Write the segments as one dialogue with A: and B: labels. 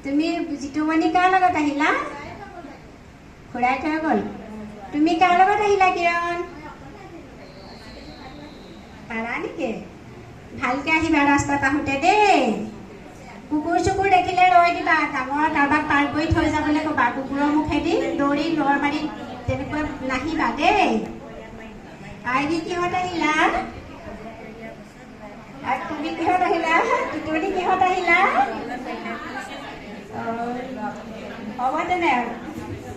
A: তুমি জিতুমণি কাৰ লগত আহিলা? খুৰাই থৈ গ'ল। তুমি কাৰ লগত আহিলা কিৰণ? পাৰা নেকি? ভালকে আহিবা ৰাস্তাত আহোঁতে দেই। কুকুৰ চুকুৰ দেখিলে ৰৈ দিবা। ডাঙৰ কাৰোবাক পাৰ কৰি থৈ যাবলৈ ক'বা। কুকুৰৰ মুখেদি দৌৰি লৰ মাৰি তেনেকৈ নাহিবা দেই। আইডি কিহত আহিলা? তুমি কিহত আহিলা? তুমি কিহত আহিলা? হ'ব তেনে।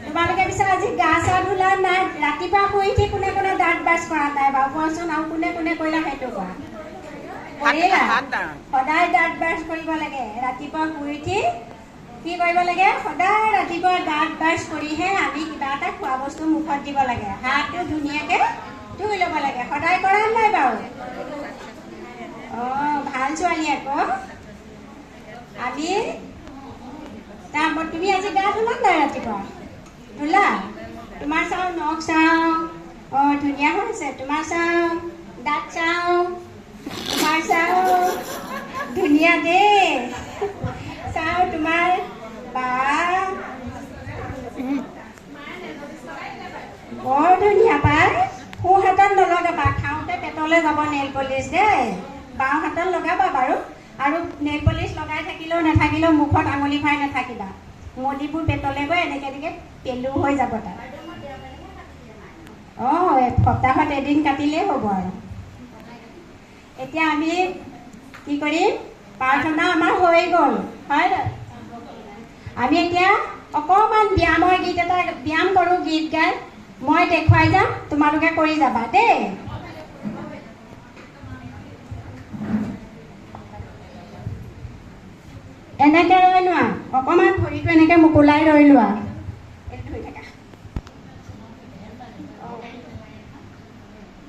A: তোমালোকে পিছে আজি গা চা ধুলা নাই? ৰাতিপুৱা শুই উঠি কোনে কোনে দাঁত ব্ৰাছ কৰা নাই বাৰু কোৱাচোন? আৰু কোনে কোনে কৰিলা সেইটো কোৱা। কৰিলা? সদায় দাঁত ব্ৰাছ কৰিব লাগে। ৰাতিপুৱা শুই উঠি কি কৰিব লাগে? সদায় ৰাতিপুৱা দাঁত ব্ৰাছ কৰিহে আমি কিবা এটা খোৱা বস্তু মুখত দিব লাগে। হাতটো ধুনীয়াকৈ ধুই ল'ব লাগে। সদায় কৰা নাই বাৰু? ভাল ছোৱালী আকৌ। আমি তুমি আজি গা ধুলা নাই ৰাতিপুৱা? ধুলা? তোমাৰ চাওঁ নখ চাওঁ, ধুনীয়া হৈছে। তোমাৰ চাওঁ দাঁত চাওঁ, তোমাৰ চাওঁ ধুনীয়া দেই। চাওঁ তোমাৰ বা বৰ ধুনীয়া পাই। সোঁ হাতত নলগাবা, খাওঁতে পেটলৈ যাব নেইল পলিচ দেই। বাওঁ হাতত লগাবা বাৰু। আৰু নেইল পলিচ লগাই থাকিলেও নাথাকিলেও মুখত আঙুলি ভৰাই নাথাকিবা। মলিবোৰ পেটলৈ গৈ এনেকৈ এনেকৈ পেলু হৈ যাব তাত। সপ্তাহত এদিন কাটিলেই হ'ব আৰু। এতিয়া আমি কি কৰিম? প্ৰাৰ্থনা আমাৰ হৈ গ'ল হয়। আমি এতিয়া অকণমান ব্যায়ামৰ গীত এটা ব্যায়াম কৰোঁ। গীত গাই মই দেখুৱাই যাম, তোমালোকে কৰি যাবা দেই। এনেকে ৰৈ লোৱা, অকণমান ভৰিটো এনেকে মোকোলাই ৰৈ লোৱা। ধৰি থাকা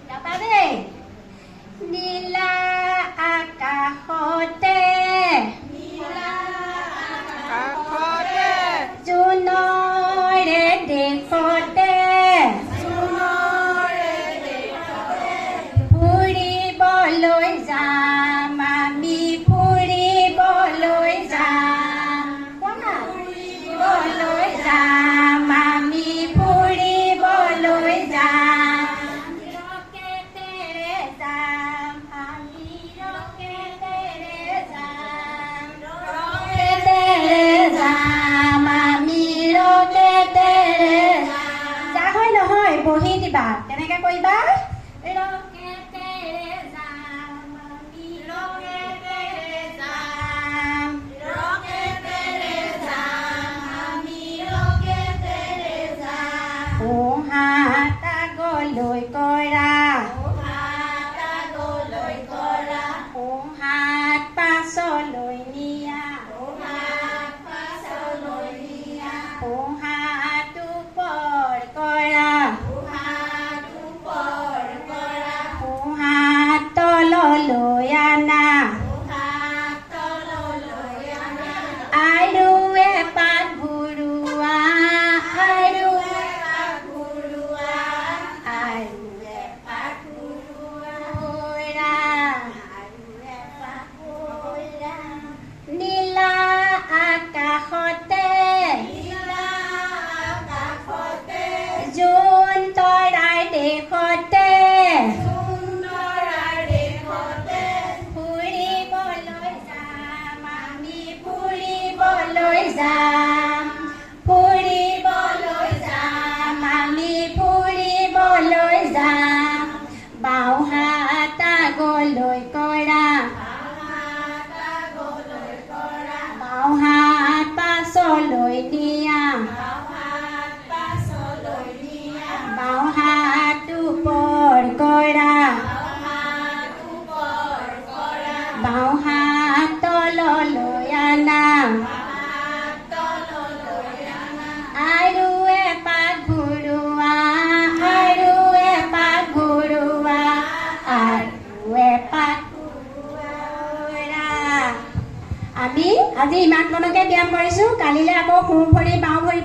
A: যাবা দেই। নীলা আকাশতে জোনৰে দেশতে ফুৰিবলৈ যাম আমি, ফুৰিবলৈ যাম। ফুৰিবলৈ যাম আমি, ফুৰিবলৈ যাম। ৰকেটেৰে যাম আমি, ৰকেটেৰে যাম। ৰকেটেৰে যাম আমি, ৰকেটেৰে যাম। যা হয় নহয় বহি দিবা। কেনেকে কৰিবা? ৰকেটেৰে যাম আমি, ৰকেটেৰে যাম। ৰকেটেৰে যাম আমি, ৰকেটেৰে যাম। সোঁহাত আগলৈ কৰা, সোঁহাত আগলৈ কৰা। সোঁহাত পাছলৈ নিয়া, সোঁহাত পাছলৈ নিয়া। সোঁহাত ওপৰ কৰা, সোঁহাত ওপৰ কৰা। সোঁহাত তললৈ আনা, সোঁহাত তললৈ আনা। আৰু এপাক ঘূৰোৱা, আৰু এপাক ঘূৰোৱা, আৰু এপাক ঘূৰোৱা। আৰু এপাক ঘূৰা। নীলা আকাশতে, নীলা আকাশতে জোন তৰাৰ দেশতে, জোন তৰাৰ দেশতে ফুৰিবলৈ যাম আমি, ফুৰিবলৈ যাম। ফুৰিবলৈ যাম আমি, ফুৰিবলৈ যাম। বাওঁ হাত আগলৈ কৰা, বাওঁ হাত পাছলৈ নিয়া, বাওঁ হাত ওপৰ কৰা, বাওঁ হাত তললৈ আনা। আৰু এপাক ঘূৰোৱা, আৰু এপাক ঘূৰোৱা, আৰু এপাক ঘূৰোৱা। আমি আজি ইমানকণকে ব্যায়াম কৰিছোঁ। কালিলৈ আকৌ সোঁ ভৰি বাওঁ ভৰি